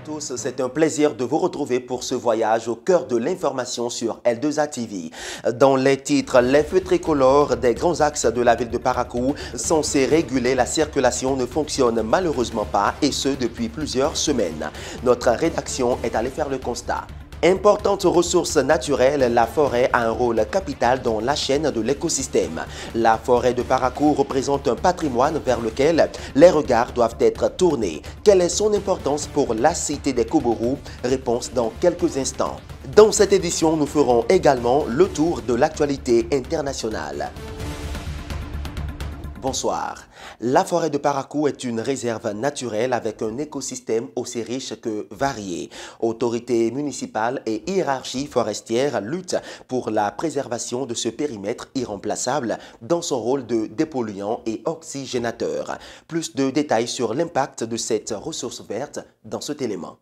tous, c'est un plaisir de vous retrouver pour ce voyage au cœur de l'information sur L2A TV. Dans les titres, les feux tricolores des grands axes de la ville de Parakou censés réguler la circulation ne fonctionnent malheureusement pas et ce depuis plusieurs semaines. Notre rédaction est allée faire le constat. Importante ressource naturelle, la forêt a un rôle capital dans la chaîne de l'écosystème. La forêt de Parakou représente un patrimoine vers lequel les regards doivent être tournés. Quelle est son importance pour la cité des Koborous? Réponse dans quelques instants. Dans cette édition, nous ferons également le tour de l'actualité internationale. Bonsoir. La forêt de Parakou est une réserve naturelle avec un écosystème aussi riche que varié. Autorités municipales et hiérarchie forestière luttent pour la préservation de ce périmètre irremplaçable dans son rôle de dépolluant et oxygénateur. Plus de détails sur l'impact de cette ressource verte dans cet élément.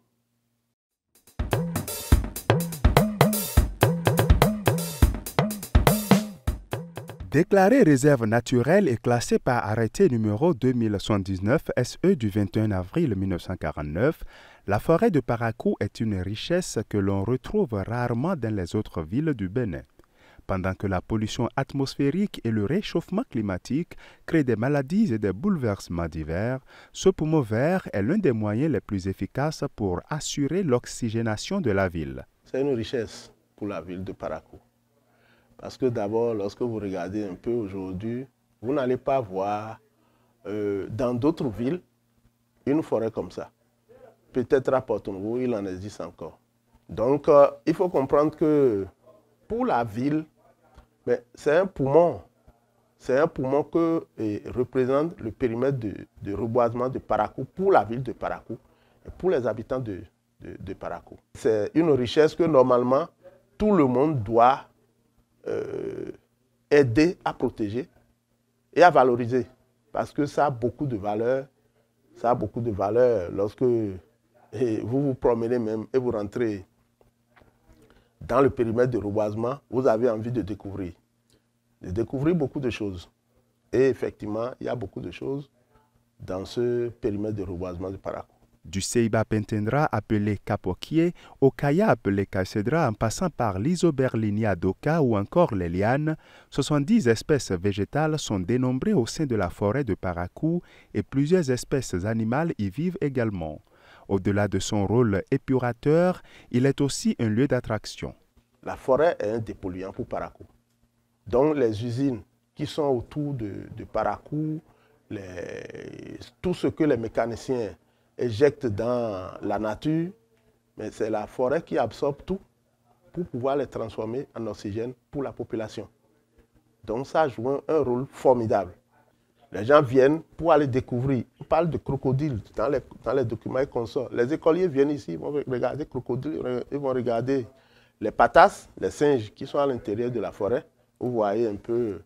Déclarée réserve naturelle et classée par arrêté numéro 2079 SE du 21 avril 1949, la forêt de Parakou est une richesse que l'on retrouve rarement dans les autres villes du Bénin. Pendant que la pollution atmosphérique et le réchauffement climatique créent des maladies et des bouleversements divers, ce poumon vert est l'un des moyens les plus efficaces pour assurer l'oxygénation de la ville. C'est une richesse pour la ville de Parakou. Parce que d'abord, lorsque vous regardez un peu aujourd'hui, vous n'allez pas voir dans d'autres villes une forêt comme ça. Peut-être à Porto-Novo, il en existe encore. Donc, il faut comprendre que pour la ville, c'est un poumon. C'est un poumon que représente le périmètre de reboisement de Parakou pour la ville de Parakou et pour les habitants de Parakou. C'est une richesse que normalement tout le monde doit aider à protéger et à valoriser parce que ça a beaucoup de valeur. Ça a beaucoup de valeur lorsque vous vous promenez même et vous rentrez dans le périmètre de reboisement, vous avez envie de découvrir beaucoup de choses. Et effectivement, il y a beaucoup de choses dans ce périmètre de reboisement de Parakou. Du Ceiba pentendra appelé capoquier au Kaya appelé Caicedra en passant par l'Isoberlinia doca ou encore les lianes, 70 espèces végétales sont dénombrées au sein de la forêt de Parakou et plusieurs espèces animales y vivent également. Au-delà de son rôle épurateur, il est aussi un lieu d'attraction. La forêt est un dépolluant pour Parakou. Donc les usines qui sont autour de Parakou, tout ce que les mécaniciens éjectent dans la nature, mais c'est la forêt qui absorbe tout pour pouvoir les transformer en oxygène pour la population. Donc ça joue un rôle formidable. Les gens viennent pour aller découvrir. On parle de crocodiles dans les documents qu'on sort. Les écoliers viennent ici, ils vont regarder crocodiles, ils vont regarder les patas, les singes qui sont à l'intérieur de la forêt. Vous voyez un peu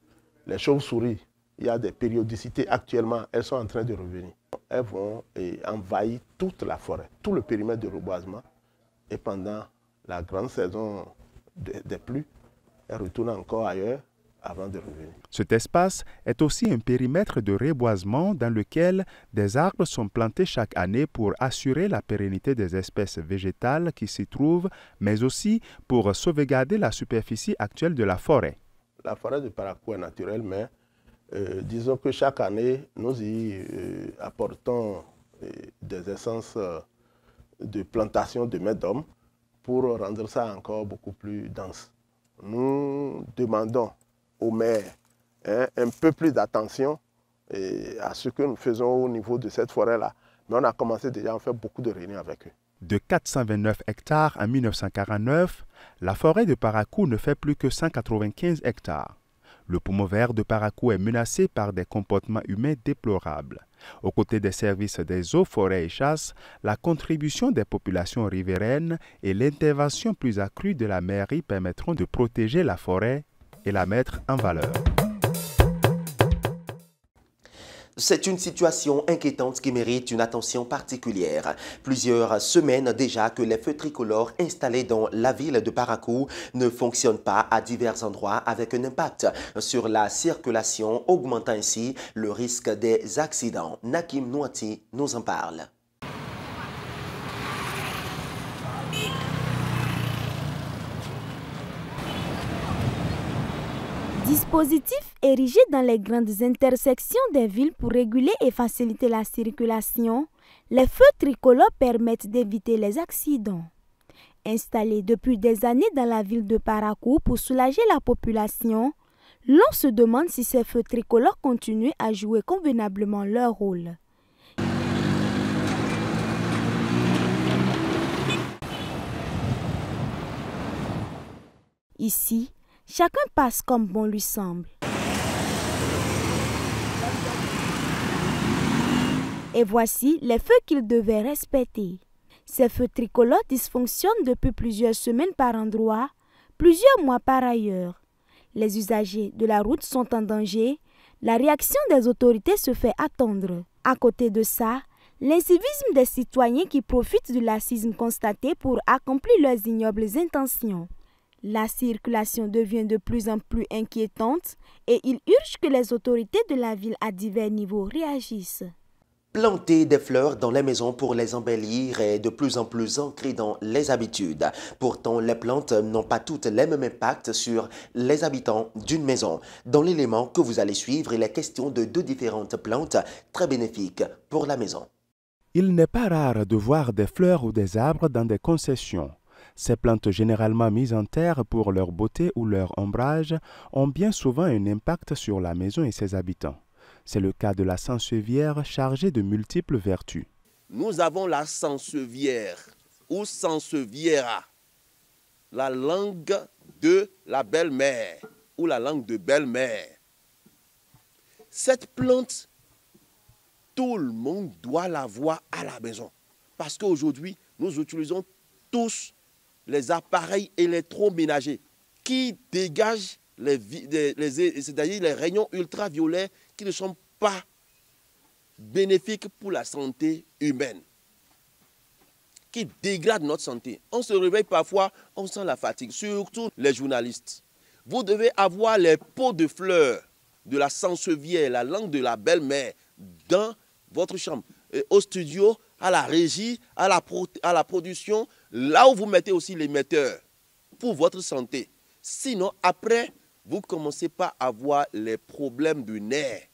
les chauves-souris. Il y a des périodicités actuellement, elles sont en train de revenir. Elles vont envahir toute la forêt, tout le périmètre de reboisement. Et pendant la grande saison des pluies, elles retournent encore ailleurs avant de revenir. Cet espace est aussi un périmètre de reboisement dans lequel des arbres sont plantés chaque année pour assurer la pérennité des espèces végétales qui s'y trouvent, mais aussi pour sauvegarder la superficie actuelle de la forêt. La forêt de Parakou est naturelle, mais disons que chaque année, nous y apportons des essences de plantation de main d'homme pour rendre ça encore beaucoup plus dense. Nous demandons aux maires un peu plus d'attention à ce que nous faisons au niveau de cette forêt-là. Mais on a commencé déjà à faire beaucoup de réunions avec eux. De 429 hectares en 1949, la forêt de Parakou ne fait plus que 195 hectares. Le poumon vert de Parakou est menacé par des comportements humains déplorables. Aux côtés des services des eaux, forêts et chasses, la contribution des populations riveraines et l'intervention plus accrue de la mairie permettront de protéger la forêt et la mettre en valeur. C'est une situation inquiétante qui mérite une attention particulière. Plusieurs semaines déjà que les feux tricolores installés dans la ville de Parakou ne fonctionnent pas à divers endroits avec un impact sur la circulation, augmentant ainsi le risque des accidents. Nakim Nouati nous en parle. Dispositif érigé dans les grandes intersections des villes pour réguler et faciliter la circulation, les feux tricolores permettent d'éviter les accidents. Installés depuis des années dans la ville de Parakou pour soulager la population, l'on se demande si ces feux tricolores continuent à jouer convenablement leur rôle. Ici, chacun passe comme bon lui semble. Et voici les feux qu'il devait respecter. Ces feux tricolores dysfonctionnent depuis plusieurs semaines par endroit, plusieurs mois par ailleurs. Les usagers de la route sont en danger. La réaction des autorités se fait attendre. À côté de ça, l'incivisme des citoyens qui profitent du laxisme constaté pour accomplir leurs ignobles intentions. La circulation devient de plus en plus inquiétante et il urge que les autorités de la ville à divers niveaux réagissent. Planter des fleurs dans les maisons pour les embellir est de plus en plus ancré dans les habitudes. Pourtant, les plantes n'ont pas toutes les mêmes impacts sur les habitants d'une maison. Dans l'élément que vous allez suivre, il est question de deux différentes plantes très bénéfiques pour la maison. Il n'est pas rare de voir des fleurs ou des arbres dans des concessions. Ces plantes généralement mises en terre pour leur beauté ou leur ombrage ont bien souvent un impact sur la maison et ses habitants. C'est le cas de la sansevieria chargée de multiples vertus. Nous avons la sansevieria ou sanseviera, la langue de la belle-mère ou la langue de belle-mère. Cette plante, tout le monde doit l'avoir à la maison. Parce qu'aujourd'hui, nous utilisons tous les appareils électroménagers qui dégagent c'est-à-dire les rayons ultraviolets qui ne sont pas bénéfiques pour la santé humaine, qui dégradent notre santé. On se réveille parfois, on sent la fatigue, surtout les journalistes. Vous devez avoir les pots de fleurs de la sansevieria, la langue de la belle-mère, dans votre chambre, au studio, à la régie, à la production, là où vous mettez aussi l'émetteur pour votre santé. Sinon, après, vous commencez pas à avoir les problèmes de nerfs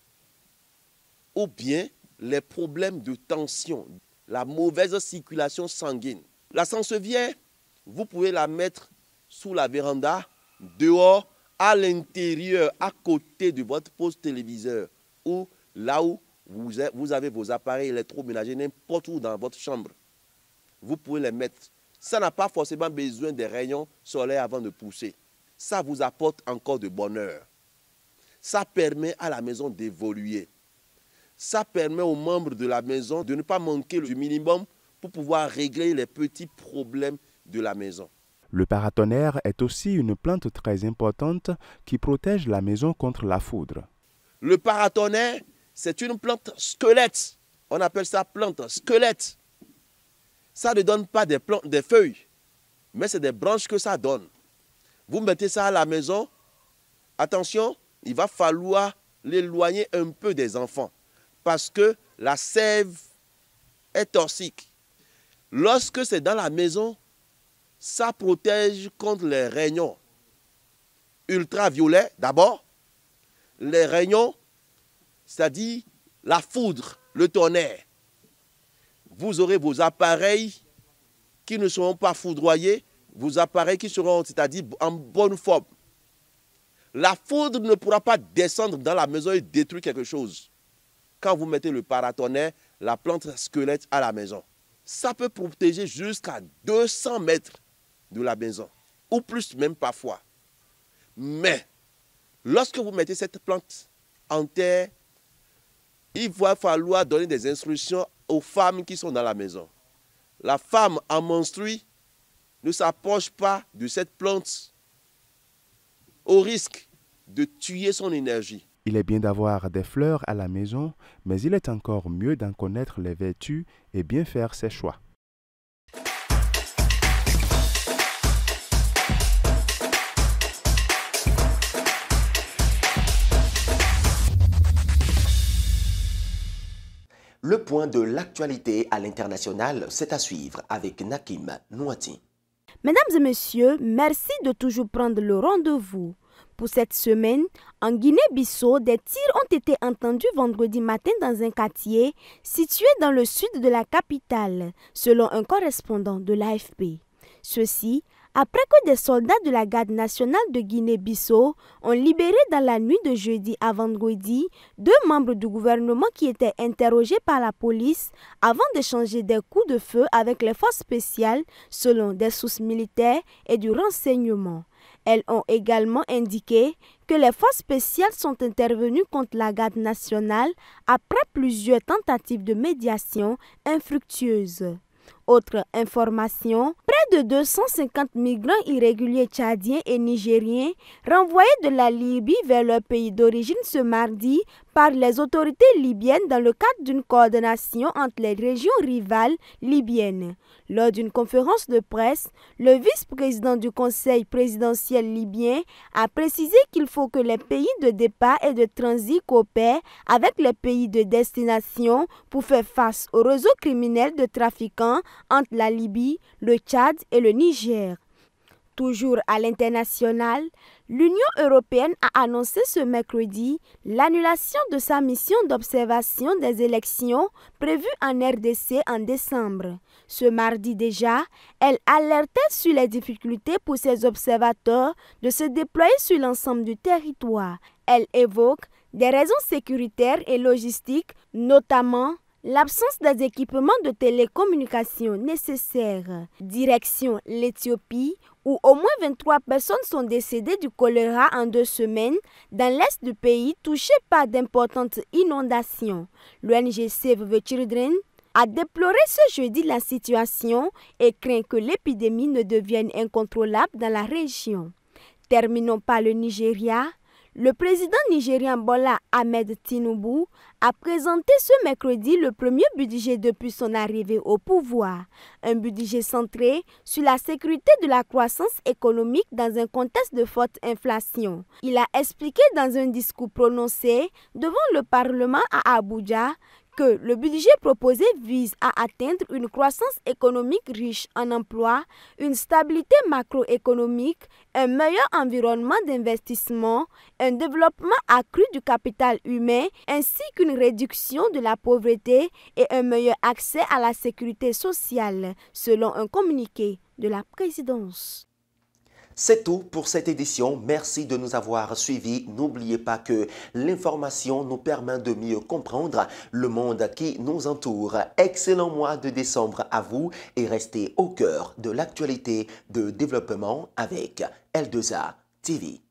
ou bien les problèmes de tension, la mauvaise circulation sanguine. La sansevieria, vous pouvez la mettre sous la véranda, dehors, à l'intérieur, à côté de votre poste téléviseur ou là où vous avez vos appareils électroménagers, n'importe où dans votre chambre. Vous pouvez les mettre. Ça n'a pas forcément besoin des rayons solaires avant de pousser. Ça vous apporte encore de bonheur. Ça permet à la maison d'évoluer. Ça permet aux membres de la maison de ne pas manquer du minimum pour pouvoir régler les petits problèmes de la maison. Le paratonnerre est aussi une plante très importante qui protège la maison contre la foudre. Le paratonnerre, c'est une plante squelette. On appelle ça plante squelette. Ça ne donne pas des feuilles, mais c'est des branches que ça donne. Vous mettez ça à la maison, attention, il va falloir l'éloigner un peu des enfants parce que la sève est toxique. Lorsque c'est dans la maison, ça protège contre les rayons ultraviolets d'abord, les rayons, c'est-à-dire la foudre, le tonnerre. Vous aurez vos appareils qui ne seront pas foudroyés, vos appareils qui seront, c'est-à-dire en bonne forme. La foudre ne pourra pas descendre dans la maison et détruire quelque chose. Quand vous mettez le paratonnerre, la plante squelette à la maison, ça peut protéger jusqu'à 200 mètres de la maison, ou plus même parfois. Mais, lorsque vous mettez cette plante en terre, il va falloir donner des instructions aux femmes qui sont dans la maison. La femme en menstrue ne s'approche pas de cette plante au risque de tuer son énergie. Il est bien d'avoir des fleurs à la maison, mais il est encore mieux d'en connaître les vertus et bien faire ses choix. Le point de l'actualité à l'international, c'est à suivre avec Nakim Nouati. Mesdames et messieurs, merci de toujours prendre le rendez-vous. Pour cette semaine, en Guinée-Bissau, des tirs ont été entendus vendredi matin dans un quartier situé dans le sud de la capitale, selon un correspondant de l'AFP. Ceci après que des soldats de la garde nationale de Guinée-Bissau ont libéré dans la nuit de jeudi à vendredi 2 membres du gouvernement qui étaient interrogés par la police avant d'échanger des coups de feu avec les forces spéciales selon des sources militaires et du renseignement. Elles ont également indiqué que les forces spéciales sont intervenues contre la garde nationale après plusieurs tentatives de médiation infructueuses. Autre information, près de 250 migrants irréguliers tchadiens et nigériens renvoyés de la Libye vers leur pays d'origine ce mardi par les autorités libyennes dans le cadre d'une coordination entre les régions rivales libyennes. Lors d'une conférence de presse, le vice-président du Conseil présidentiel libyen a précisé qu'il faut que les pays de départ et de transit coopèrent avec les pays de destination pour faire face au réseau criminel de trafiquants entre la Libye, le Tchad et le Niger. Toujours à l'international, l'Union européenne a annoncé ce mercredi l'annulation de sa mission d'observation des élections prévues en RDC en décembre. Ce mardi déjà, elle alertait sur les difficultés pour ses observateurs de se déployer sur l'ensemble du territoire. Elle évoque des raisons sécuritaires et logistiques, notamment l'absence des équipements de télécommunications nécessaires. Direction l'Éthiopie, où au moins 23 personnes sont décédées du choléra en 2 semaines dans l'est du pays touché par d'importantes inondations. L'ONG Save the Children a déploré ce jeudi la situation et craint que l'épidémie ne devienne incontrôlable dans la région. Terminons par le Nigeria. Le président nigérien Bola Ahmed Tinubu a présenté ce mercredi le premier budget depuis son arrivée au pouvoir. Un budget centré sur la sécurité de la croissance économique dans un contexte de forte inflation. Il a expliqué dans un discours prononcé devant le Parlement à Abuja que le budget proposé vise à atteindre une croissance économique riche en emplois, une stabilité macroéconomique, un meilleur environnement d'investissement, un développement accru du capital humain ainsi qu'une réduction de la pauvreté et un meilleur accès à la sécurité sociale, selon un communiqué de la présidence. C'est tout pour cette édition. Merci de nous avoir suivis. N'oubliez pas que l'information nous permet de mieux comprendre le monde qui nous entoure. Excellent mois de décembre à vous et restez au cœur de l'actualité de développement avec L2A TV.